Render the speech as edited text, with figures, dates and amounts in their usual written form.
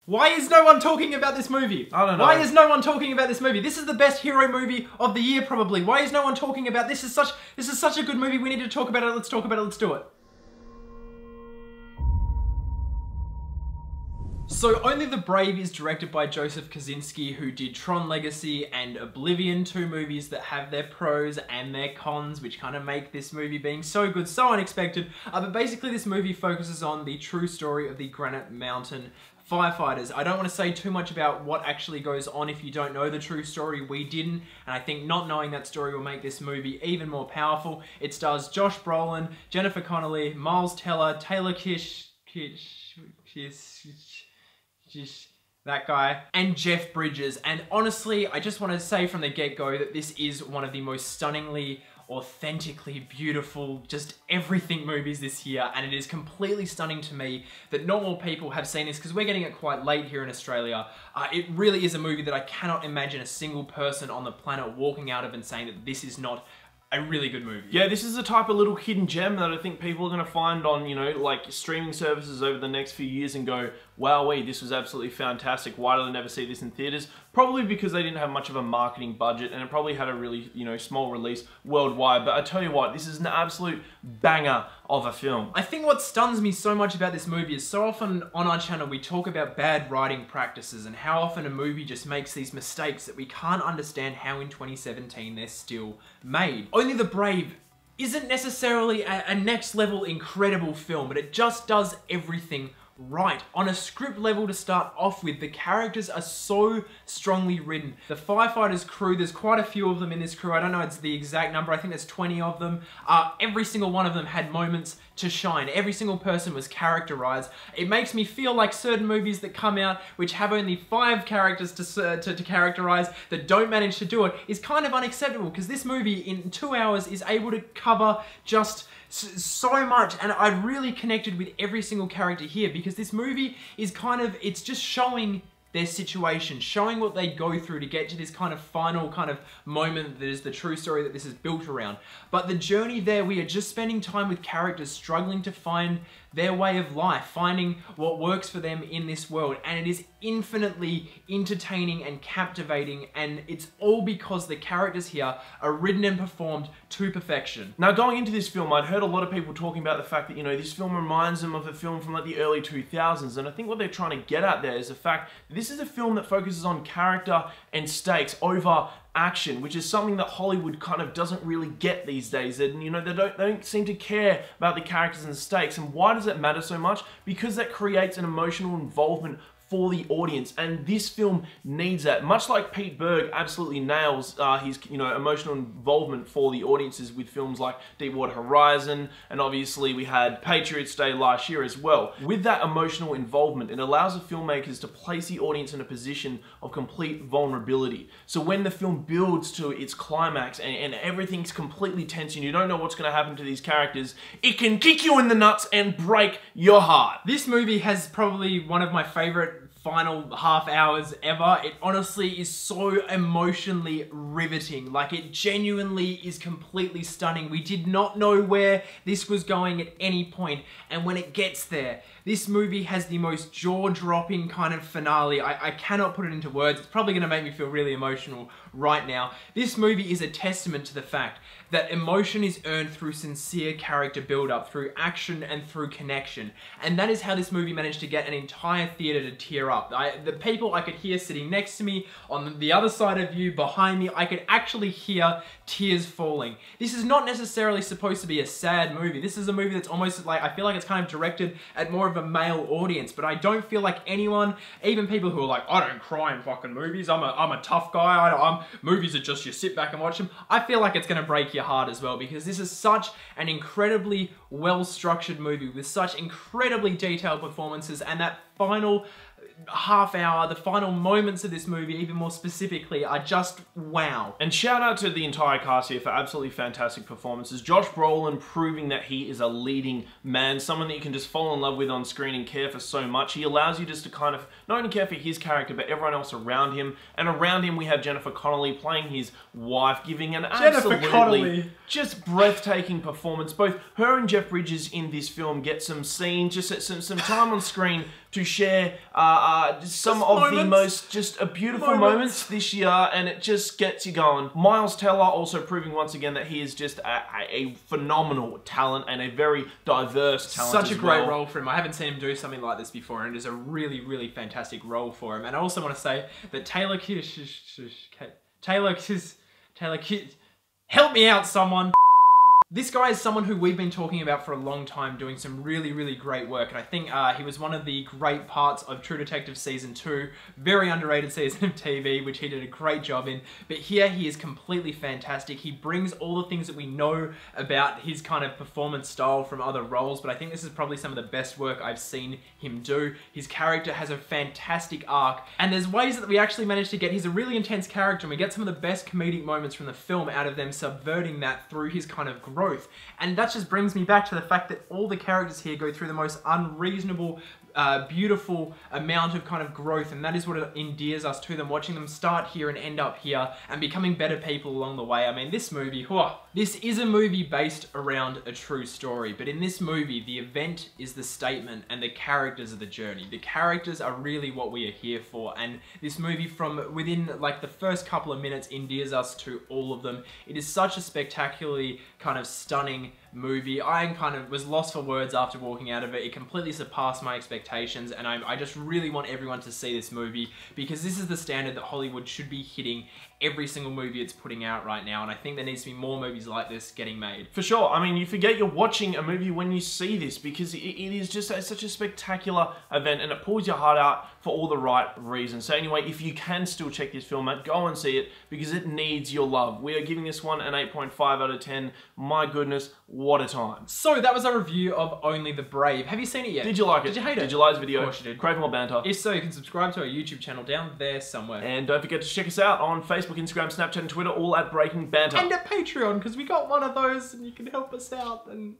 Why is no one talking about this movie? I don't know. Why is no one talking about this movie? This is the best hero movie of the year, probably. Why is no one talking about this? This is such a good movie. We need to talk about it. Let's talk about it. Let's do it. So, Only the Brave is directed by Joseph Kosinski, who did Tron Legacy and Oblivion, two movies that have their pros and their cons, which kind of make this movie being so good, so unexpected. But basically this movie focuses on the true story of the Granite Mountain firefighters. I don't want to say too much about what actually goes on if you don't know the true story. We didn't, and I think not knowing that story will make this movie even more powerful. It stars Josh Brolin, Jennifer Connelly, Miles Teller, Taylor Kitsch, that guy, and Jeff Bridges. And honestly, I just want to say from the get-go that this is one of the most stunningly, authentically beautiful, just everything movies this year, and it is completely stunning to me that not more people have seen this because we're getting it quite late here in Australia. It really is a movie that I cannot imagine a single person on the planet walking out of and saying that this is not a really good movie. Yeah, this is the type of little hidden gem that I think people are going to find on, you know, like streaming services over the next few years and go, wowee, this was absolutely fantastic. Why did I never see this in theaters? Probably because they didn't have much of a marketing budget and it probably had a really, you know, small release worldwide. But I tell you what, this is an absolute banger of a film. I think what stuns me so much about this movie is so often on our channel we talk about bad writing practices and how often a movie just makes these mistakes that we can't understand how in 2017 they're still made. Only the Brave isn't necessarily a next level incredible film, but it just does everything right. On a script level to start off with, the characters are so strongly written. The firefighters crew, there's quite a few of them in this crew. I don't know it's the exact number. I think there's 20 of them. Every single one of them had moments to shine. Every single person was characterized. It makes me feel like certain movies that come out which have only 5 characters to characterize that don't manage to do it is kind of unacceptable, because this movie in 2 hours is able to cover just so much, and I really connected with every single character here because this movie is kind of, it's just showing their situation, showing what they go through to get to this kind of final kind of moment that is the true story that this is built around. But the journey there, we are just spending time with characters struggling to find their way of life, finding what works for them in this world, and it is infinitely entertaining and captivating, and it's all because the characters here are written and performed to perfection. Now, going into this film, I'd heard a lot of people talking about the fact that, you know, this film reminds them of a film from like the early 2000s, and I think what they're trying to get at there is the fact that this is a film that focuses on character and stakes over action, which is something that Hollywood kind of doesn't really get these days. And you know, they don't seem to care about the characters and the stakes. And why does it matter so much? Because that creates an emotional involvement for the audience, and this film needs that. Much like Pete Berg absolutely nails his, you know, emotional involvement for the audiences with films like Deepwater Horizon, and obviously we had Patriots Day last year as well. With that emotional involvement, it allows the filmmakers to place the audience in a position of complete vulnerability. So when the film builds to its climax and everything's completely tense and you don't know what's going to happen to these characters, it can kick you in the nuts and break your heart. This movie has probably one of my favorite final half hours ever. It honestly is so emotionally riveting. Like, it genuinely is completely stunning. We did not know where this was going at any point, and when it gets there, this movie has the most jaw-dropping kind of finale. I cannot put it into words. It's probably going to make me feel really emotional right now. This movie is a testament to the fact that emotion is earned through sincere character build-up, through action and through connection. And that is how this movie managed to get an entire theater to tear up. The people I could hear sitting next to me, on the other side of you, behind me, I could actually hear tears falling. This is not necessarily supposed to be a sad movie. This is a movie that's almost like, I feel like it's kind of directed at more of a male audience, but I don't feel like anyone, even people who are like, I don't cry in fucking movies, I'm a tough guy, movies are just, you sit back and watch them. I feel like it's going to break your heart as well, because this is such an incredibly well-structured movie with such incredibly detailed performances, and that final half hour, the final moments of this movie, even more specifically, are just wow. And shout out to the entire cast here for absolutely fantastic performances. Josh Brolin proving that he is a leading man, someone that you can just fall in love with on screen and care for so much. He allows you just to kind of not only care for his character, but everyone else around him. And around him we have Jennifer Connelly playing his wife, giving an absolutely just breathtaking performance. Both her and Jeff Bridges in this film get some scenes, just some time on screen to share some of the most just beautiful moments this year, and it just gets you going. Miles Teller also proving once again that he is just a phenomenal talent and a very diverse talent. Such a great role for him. I haven't seen him do something like this before, and it is a really, really fantastic role for him. And I also want to say that Taylor Kitsch, help me out, someone. This guy is someone who we've been talking about for a long time, doing some really, really great work, and I think he was one of the great parts of True Detective Season 2, very underrated season of TV, which he did a great job in, but here he is completely fantastic. He brings all the things that we know about his kind of performance style from other roles, but I think this is probably some of the best work I've seen him do. His character has a fantastic arc, and there's ways that we actually managed to get, he's a really intense character, and we get some of the best comedic moments from the film out of them subverting that through his kind of growth. And that just brings me back to the fact that all the characters here go through the most unreasonable, beautiful amount of kind of growth, and that is what endears us to them, watching them start here and end up here and becoming better people along the way. I mean, this movie, this is a movie based around a true story, but in this movie, the event is the statement and the characters are the journey. The characters are really what we are here for, and this movie from within like the first couple of minutes endears us to all of them. It is such a spectacularly kind of stunning movie. I kind of was lost for words after walking out of it. It completely surpassed my expectations, and I just really want everyone to see this movie because this is the standard that Hollywood should be hitting every single movie it's putting out right now, and I think there needs to be more movies like this getting made. For sure. I mean, you forget you're watching a movie when you see this because it is just such a spectacular event, and it pulls your heart out for all the right reasons. So anyway, if you can still check this film out, go and see it because it needs your love. We are giving this one an 8.5 out of 10. My goodness, what a time. So that was our review of Only the Brave. Have you seen it yet? Did you like it? Did you hate it? Did you like this video? Of course you did. Crave more banter. If so, you can subscribe to our YouTube channel down there somewhere. And don't forget to check us out on Facebook, Instagram, Snapchat, and Twitter, all at Breaking Banter. And at Patreon, because we got one of those and you can help us out. And